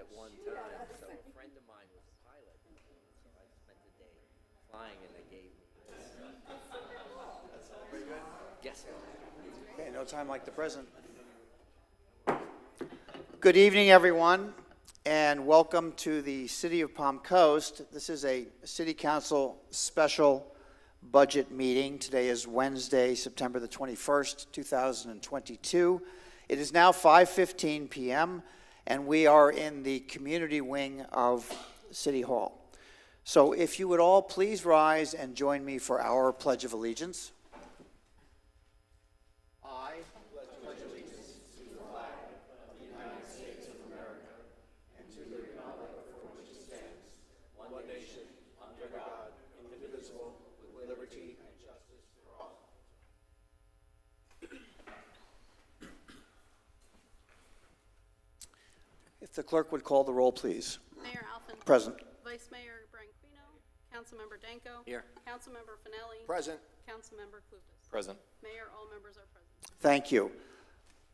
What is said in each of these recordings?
at one time. So a friend of mine was a pilot, so I spent the day flying, and they gave me this. Very good. Yes. Okay, no time like the present. Good evening, everyone, and welcome to the City of Palm Coast. This is a City Council special budget meeting. Today is Wednesday, September the 21st, 2022. It is now 5:15 p.m., and we are in the community wing of City Hall. So if you would all please rise and join me for our Pledge of Allegiance. I pledge allegiance to the flag of the United States of America and to the republic for which it stands, one nation, under God, indivisible, with liberty and justice for all. If the clerk would call the roll, please. Mayor Alphen. Present. Vice Mayor Branquino. Councilmember Danko. Here. Councilmember Finelli. Present. Councilmember Clupis. Present. Mayor, all members are present. Thank you.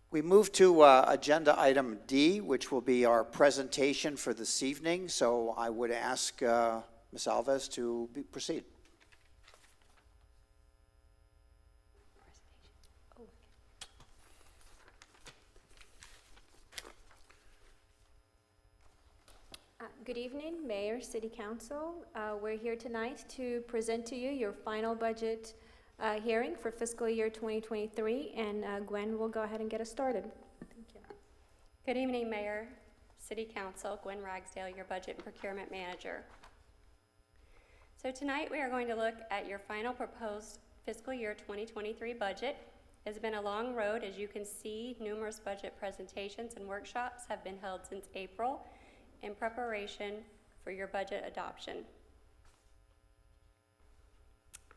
We move to agenda item D, which will be our presentation for this evening. So I would ask Ms. Alves to proceed. Good evening, Mayor, City Council. We're here tonight to present to you your final budget hearing for fiscal year 2023, and Gwen will go ahead and get us started. Thank you. Good evening, Mayor, City Council, Gwen Ragsdale, your Budget and Procurement Manager. So tonight we are going to look at your final proposed fiscal year 2023 budget. It's been a long road. As you can see, numerous budget presentations and workshops have been held since April in preparation for your budget adoption.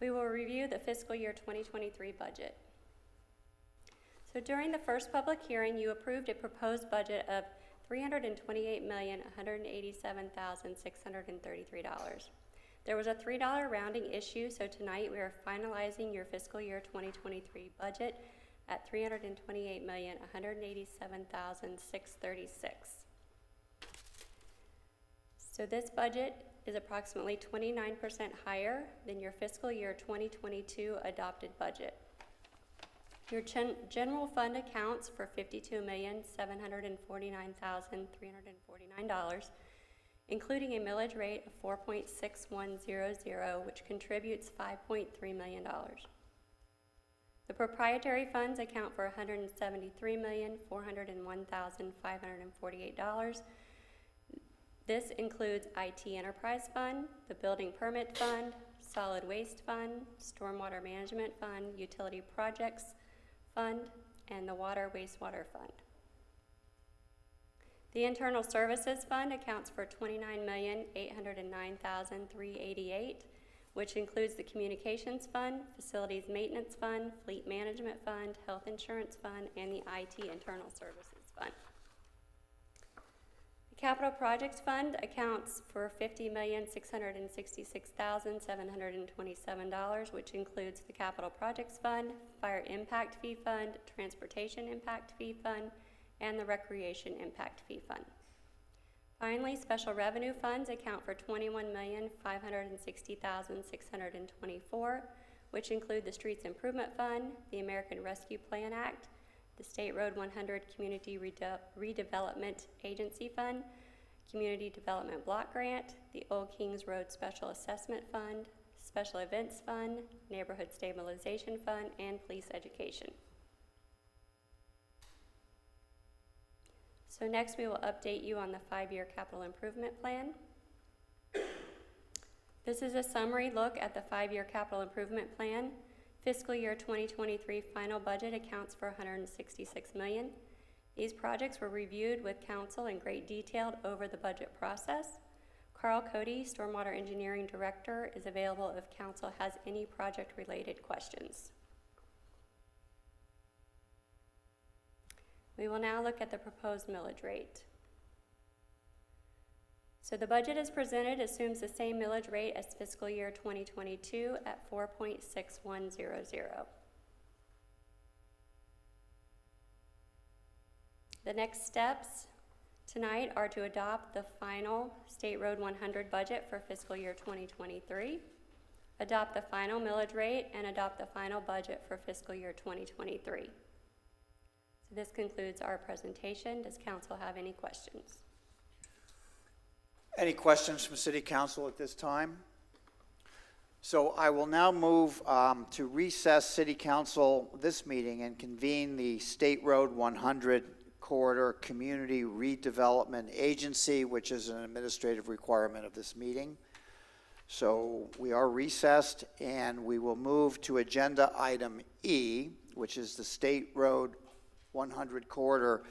We will review the fiscal year 2023 budget. So during the first public hearing, you approved a proposed budget of $328,187,633. There was a $3 rounding issue, so tonight we are finalizing your fiscal year 2023 budget at $328,187,636. So this budget is approximately 29% higher than your fiscal year 2022 adopted budget. Your general fund accounts for $52,749,349, including a millage rate of 4.6100, which contributes $5.3 million. The proprietary funds account for $173,401,548. This includes IT Enterprise Fund, the Building Permit Fund, Solid Waste Fund, Stormwater Management Fund, Utility Projects Fund, and the Water Wastewater Fund. The Internal Services Fund accounts for $29,809,388, which includes the Communications Fund, Facilities Maintenance Fund, Fleet Management Fund, Health Insurance Fund, and the IT Internal Services Fund. Capital Projects Fund accounts for $50,666,727, which includes the Capital Projects Fund, Fire Impact Fee Fund, Transportation Impact Fee Fund, and the Recreation Impact Fee Fund. Finally, Special Revenue Funds account for $21,560,624, which include the Streets Improvement Fund, the American Rescue Plan Act, the State Road 100 Community Redevelopment Agency Fund, Community Development Block Grant, the Old Kings Road Special Assessment Fund, Special Events Fund, Neighborhood Stabilization Fund, and Police Education. So next we will update you on the 5-year capital improvement plan. This is a summary look at the 5-year capital improvement plan. Fiscal year 2023 final budget accounts for $166 million. These projects were reviewed with council in great detail over the budget process. Carl Cody, Stormwater Engineering Director, is available if council has any project-related questions. We will now look at the proposed millage rate. So the budget as presented assumes the same millage rate as fiscal year 2022 at 4.6100. The next steps tonight are to adopt the final State Road 100 budget for fiscal year 2023, adopt the final millage rate, and adopt the final budget for fiscal year 2023. So this concludes our presentation. Does council have any questions? Any questions from City Council at this time? So I will now move to recess City Council this meeting and convene the State Road 100 Corridor Community Redevelopment Agency, which is an administrative requirement of this meeting. So we are recessed, and we will move to agenda item E, which is the State Road 100 Corridor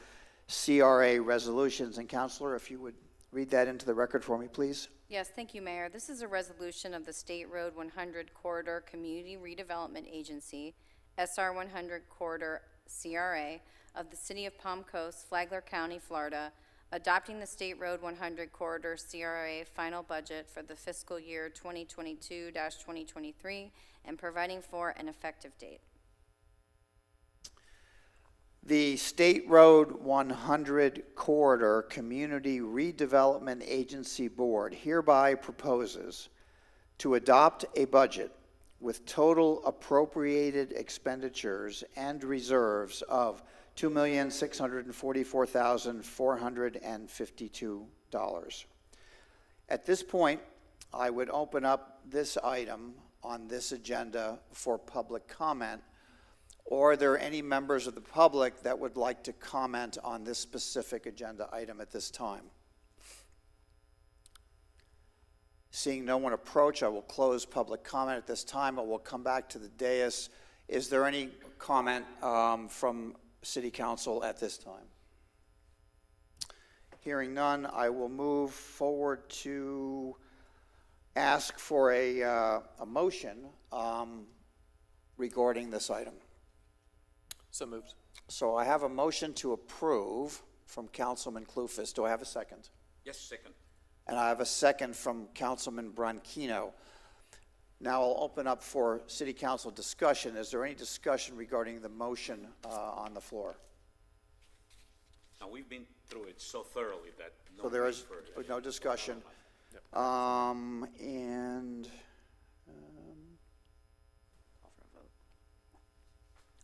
CRA resolutions. And Councilor, if you would read that into the record for me, please. Yes, thank you, Mayor. This is a resolution of the State Road 100 Corridor Community Redevelopment Agency, SR 100 Corridor CRA, of the City of Palm Coast, Flagler County, Florida, adopting the State Road 100 Corridor CRA final budget for the fiscal year 2022-2023 and providing for an effective date. The State Road 100 Corridor Community Redevelopment Agency Board hereby proposes to adopt a budget with total appropriated expenditures and reserves of $2,644,452. At this point, I would open up this item on this agenda for public comment. Or are there any members of the public that would like to comment on this specific agenda item at this time? Seeing no one approach, I will close public comment at this time. I will come back to the dais. Is there any comment from City Council at this time? Hearing none, I will move forward to ask for a motion regarding this item. So moved. So I have a motion to approve from Councilman Clufus. Do I have a second? Yes, second. And I have a second from Councilman Branchino. Now I'll open up for City Council discussion. Is there any discussion regarding the motion on the floor? Now, we've been through it so thoroughly that no So there need is for- no discussion. Yep. And Call for a vote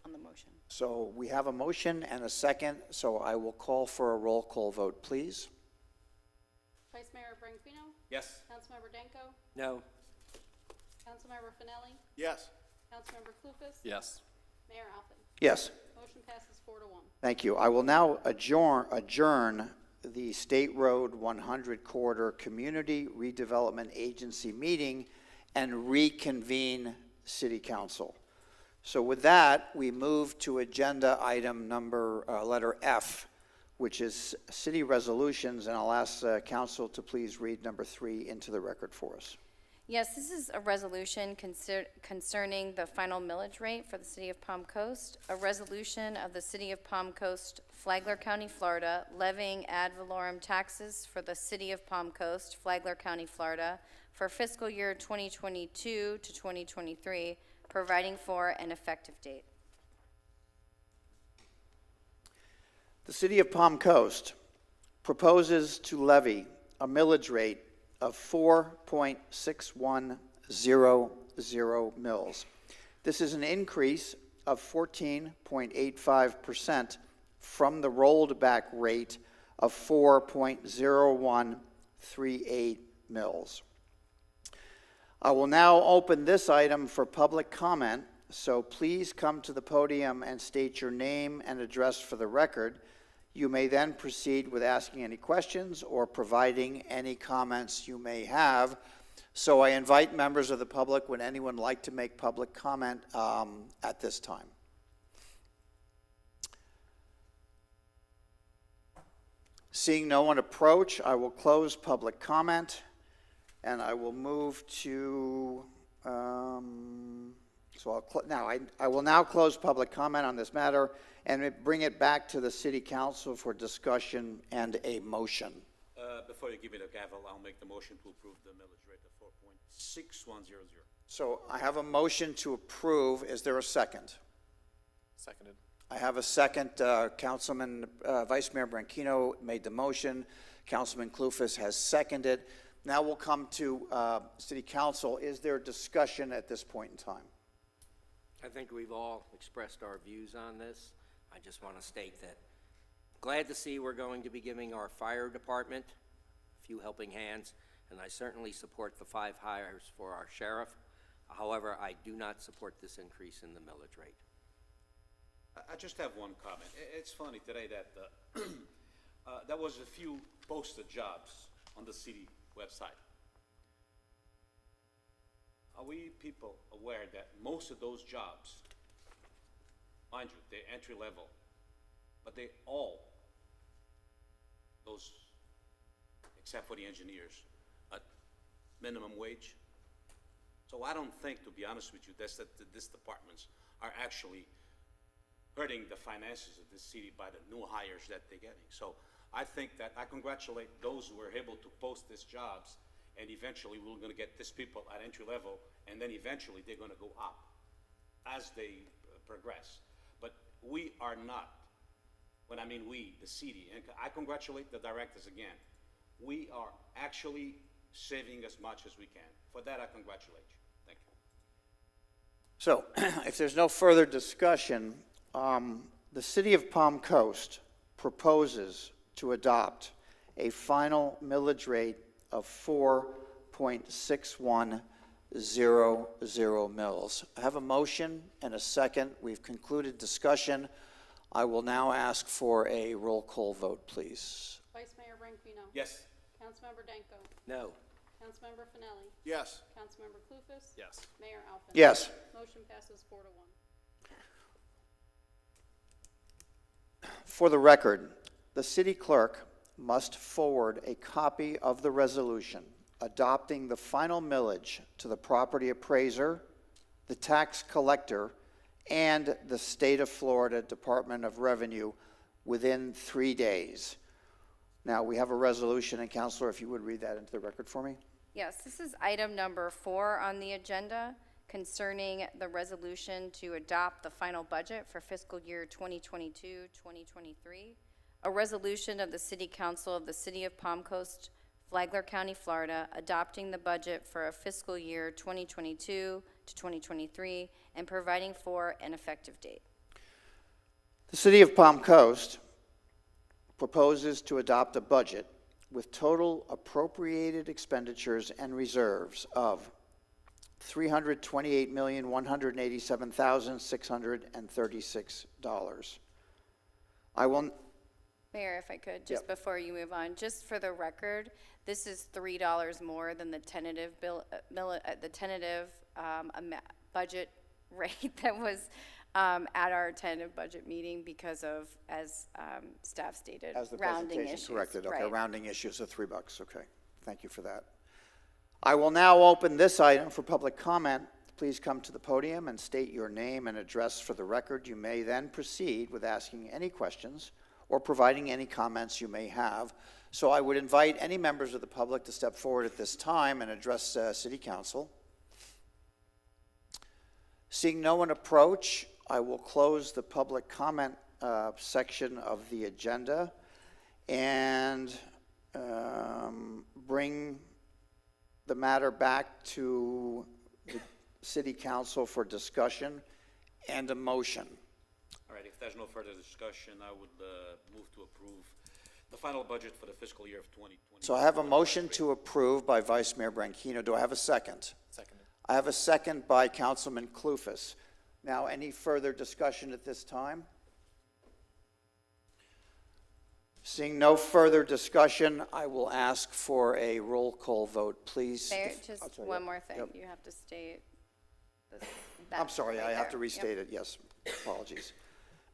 on the motion. so we have a motion and a second, so I will call for a roll call vote, please. Vice Mayor Branquinho, Yes. Councilmember Danko, No. Councilmember Finelli, Yes. Councilmember Clufus, Yes. Mayor Alpin. Yes. Motion passes 4-1. Thank you. I will now adjourn the State Road 100 Corridor Community Redevelopment Agency meeting and reconvene City Council. So with that, we move to agenda item letter F, which is city resolutions, and I'll ask Council to please read number 3 into the record for us. Yes, this is a resolution concerning the final millage rate for the City of Palm Coast. A resolution of the City of Palm Coast, Flagler County, Florida, levying ad valorem taxes for the City of Palm Coast, Flagler County, Florida, for fiscal year 2022 to 2023, providing for an effective date. The City of Palm Coast proposes to levy a millage rate of 4.6100 mils. This is an increase of 14.85% from the rolled back rate of 4.0138 mils. I will now open this item for public comment, so please come to the podium and state your name and address for the record. You may then proceed with asking any questions or providing any comments you may have. So I invite members of the public, would anyone like to make public comment at this time? Seeing no one approach, I will close public comment, and I will move to, I will now close public comment on this matter and bring it back to the City Council for discussion and a motion. Before you give me the gavel, I'll make the motion to approve the millage rate of 4.6100. So I have a motion to approve. Is there a second? Seconded. I have a second. Vice Mayor Branquino made the motion. Councilman Clufus has seconded. Now we'll come to City Council. Is there discussion at this point in time? I think we've all expressed our views on this. I just want to state that glad to see we're going to be giving our fire department a few helping hands, and I certainly support the 5 hires for our sheriff. However, I do not support this increase in the millage rate. I just have one comment. It's funny today that there was a few posted jobs on the city website. Are we people aware that most of those jobs, mind you, they're entry level, but they all, those, except for the engineers, at minimum wage? So I don't think, to be honest with you, that these departments are actually hurting the finances of this city by the new hires that they're getting. So I think that I congratulate those who were able to post these jobs, and eventually we're going to get these people at entry level, and then eventually they're going to go up as they progress. But we are not, when I mean we, the city, and I congratulate the directors again, we are actually saving as much as we can. For that, I congratulate you. Thank you. So, if there's no further discussion, the City of Palm Coast proposes to adopt a final millage rate of 4.6100 mils. I have a motion and a second. We've concluded discussion. I will now ask for a roll call vote, please. Vice Mayor Branquino. Yes. Councilmember Danko. No. Councilmember Finelli. Yes. Councilmember Clufus. Yes. Mayor Alpin. Yes. Motion passes 4 to 1. For the record, the city clerk must forward a copy of the resolution adopting the final millage to the property appraiser, the tax collector, and the State of Florida Department of Revenue within 3 days. Now, we have a resolution, and Counselor, if you would read that into the record for me. Yes, this is item number 4 on the agenda concerning the resolution to adopt the final budget for fiscal year 2022-2023. A resolution of the City Council of the City of Palm Coast, Flagler County, Florida, adopting the budget for a fiscal year 2022 to 2023 and providing for an effective date. The City of Palm Coast proposes to adopt a budget with total appropriated expenditures and reserves of $328,187,636. I will. Mayor, if I could, just before you move on, just for the record, this is $3 more than the tentative budget rate that was at our tentative budget meeting because of, as staff stated, As the rounding presentation issues. corrected, okay, Right. rounding issues of $3, okay. Thank you for that. I will now open this item for public comment. Please come to the podium and state your name and address for the record. You may then proceed with asking any questions or providing any comments you may have. So I would invite any members of the public to step forward at this time and address City Council. Seeing no one approach, I will close the public comment section of the agenda and bring the matter back to the City Council for discussion and a motion. All right, if there's no further discussion, I would move to approve the final budget for the fiscal year of 2020. So I have a motion to approve by Vice Mayor Branquino. Do I have a second? Seconded. I have a second by Councilman Clufus. Now, any further discussion at this time? Seeing no further discussion, I will ask for a roll call vote, please. Mayor, I'll just tell you. one more thing. Yep. You have to state this. I'm sorry, right I have there. to Yep. restate it, yes, apologies.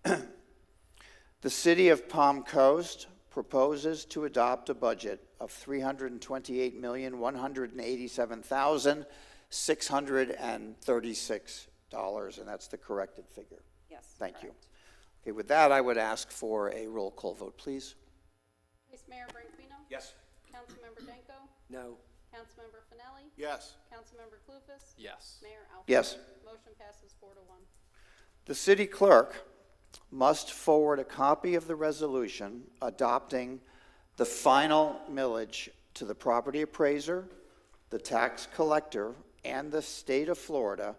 The City of Palm Coast proposes to adopt a budget of $328,187,636, and that's the corrected figure. Yes. Thank you. correct. Okay, with that, I would ask for a roll call vote, please. Vice Mayor Branquino. Yes. Councilmember Danko. No. Councilmember Finelli. Yes. Councilmember Clufus. Yes. Mayor Alpin. Yes. Motion passes 4 to 1. The city clerk must forward a copy of the resolution adopting the final millage to the property appraiser, the tax collector, and the state of Florida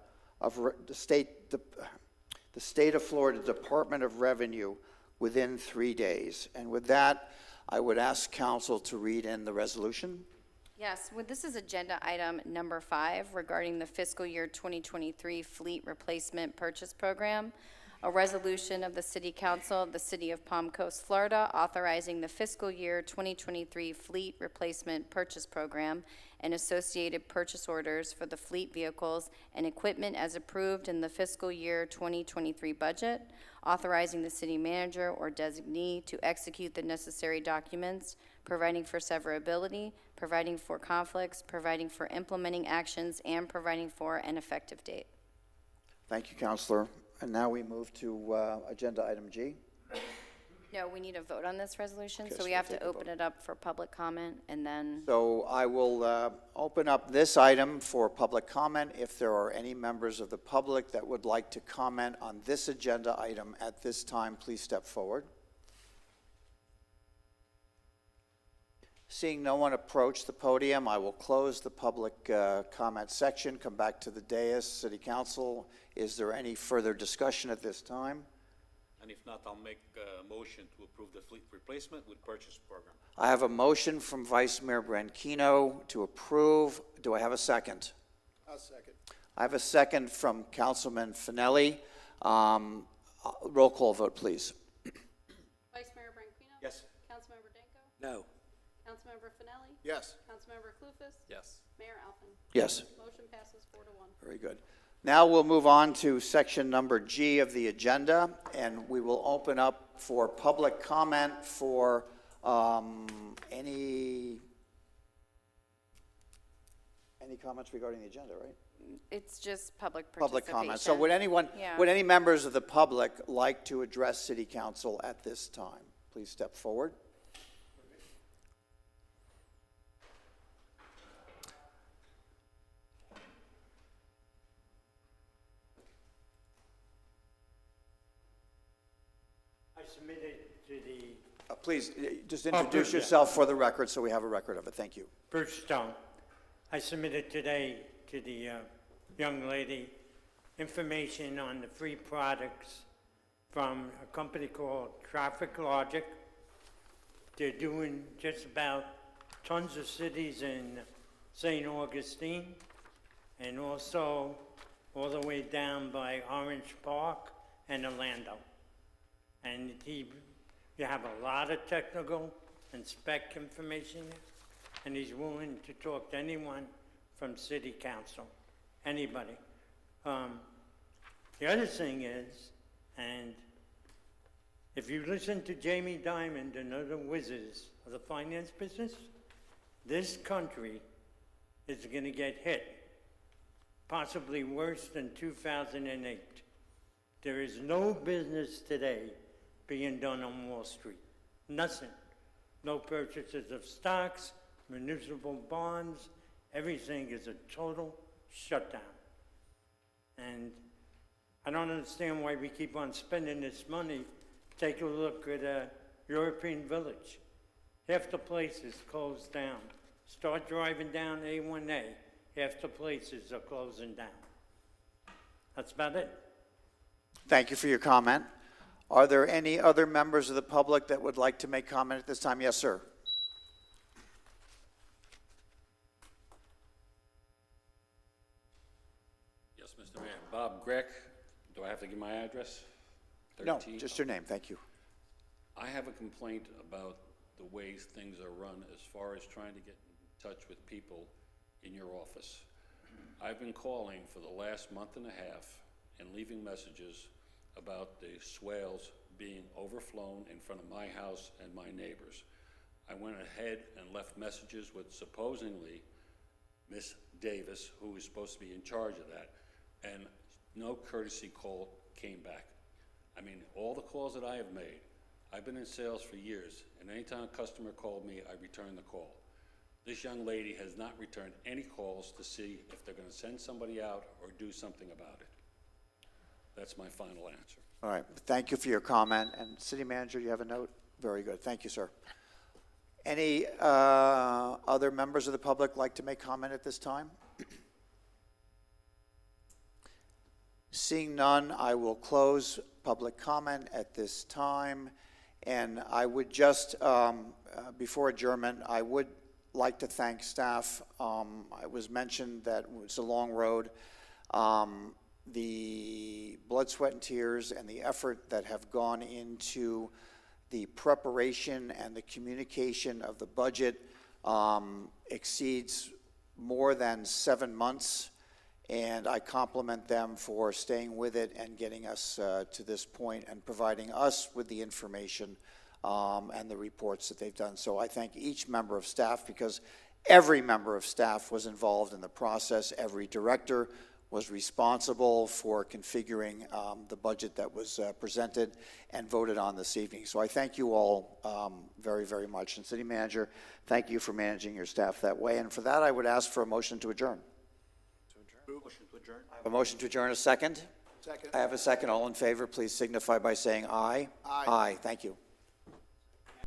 the state of Florida Department of Revenue within 3 days. And with that, I would ask council to read in the resolution. Yes, well, this is agenda item number 5 regarding the fiscal year 2023 fleet replacement purchase program. A resolution of the City Council of the City of Palm Coast, Florida, authorizing the fiscal year 2023 fleet replacement purchase program and associated purchase orders for the fleet vehicles and equipment as approved in the fiscal year 2023 budget, authorizing the city manager or designee to execute the necessary documents, providing for severability, providing for conflicts, providing for implementing actions, and providing for an effective date. Thank you, Counselor. And now we move to agenda item G. No, we need a vote on this resolution, Okay, so so we we'll have take to a open vote. it up for public comment, and then, So I will open up this item for public comment. If there are any members of the public that would like to comment on this agenda item at this time, please step forward. Seeing no one approach the podium, I will close the public comment section, come back to the dais. City Council, is there any further discussion at this time? And if not, I'll make a motion to approve the fleet replacement with purchase program. I have a motion from Vice Mayor Branchino to approve. Do I have a second? I'll second. I have a second from Councilman Finelli. Roll call vote, please. Vice Mayor Branquinho. Yes. Councilmember Danko. No. Councilmember Finelli. Yes. Councilmember Clufus. Yes. Mayor Alpin. Yes. Motion passes 4-1. Very good. Now we'll move on to section number G of the agenda, and we will open up for public comment for any comments regarding the agenda, right? it's just public participation. Public comment. So would anyone, Yeah. would any members of the public like to address City Council at this time? Please step forward. I submitted to the Please, just introduce yourself for the record so we have a record of it. Thank you. Bruce Stone. I submitted today to the young lady information on the free products from a company called Traffic Logic. They're doing just about tons of cities in St. Augustine and also all the way down by Orange Park and Orlando. And you have a lot of technical and spec information there, and he's willing to talk to anyone from City Council, anybody. The other thing is, and if you listen to Jamie Dimon and other wizards of the finance business, this country is going to get hit, possibly worse than 2008. There is no business today being done on Wall Street. Nothing. No purchases of stocks, municipal bonds. Everything is a total shutdown. And I don't understand why we keep on spending this money. Take a look at European Village. Half the place is closed down. Start driving down A1A, half the places are closing down. That's about it. Thank you for your comment. Are there any other members of the public that would like to make comment at this time? Yes, sir. Yes, Mr. Mayor. Bob Greck. Do I have to give my address? No, 13? just your name. Thank you. I have a complaint about the way things are run as far as trying to get in touch with people in your office. I've been calling for the last month and a half and leaving messages about the swales being overflown in front of my house and my neighbors. I went ahead and left messages with supposedly Miss Davis, who is supposed to be in charge of that, and no courtesy call came back. I mean, all the calls that I have made, I've been in sales for years, and anytime a customer called me, I returned the call. This young lady has not returned any calls to see if they're going to send somebody out or do something about it. That's my final answer. All right, thank you for your comment. And City Manager, you have a note? Very good, thank you, sir. Any other members of the public like to make comment at this time? Seeing none, I will close public comment at this time. And I would just, before adjournment, I would like to thank staff. It was mentioned that it's a long road. The blood, sweat, and tears and the effort that have gone into the preparation and the communication of the budget exceeds more than 7 months. And I compliment them for staying with it and getting us to this point and providing us with the information and the reports that they've done. So I thank each member of staff, because every member of staff was involved in the process. Every director was responsible for configuring the budget that was presented and voted on this evening. So I thank you all very, very much. And City Manager, thank you for managing your staff that way. And for that, I would ask for a motion to adjourn. Motion to adjourn. A motion to adjourn, a second? Second. I have a second. All in favor, please signify by saying aye. Aye. Aye, thank you.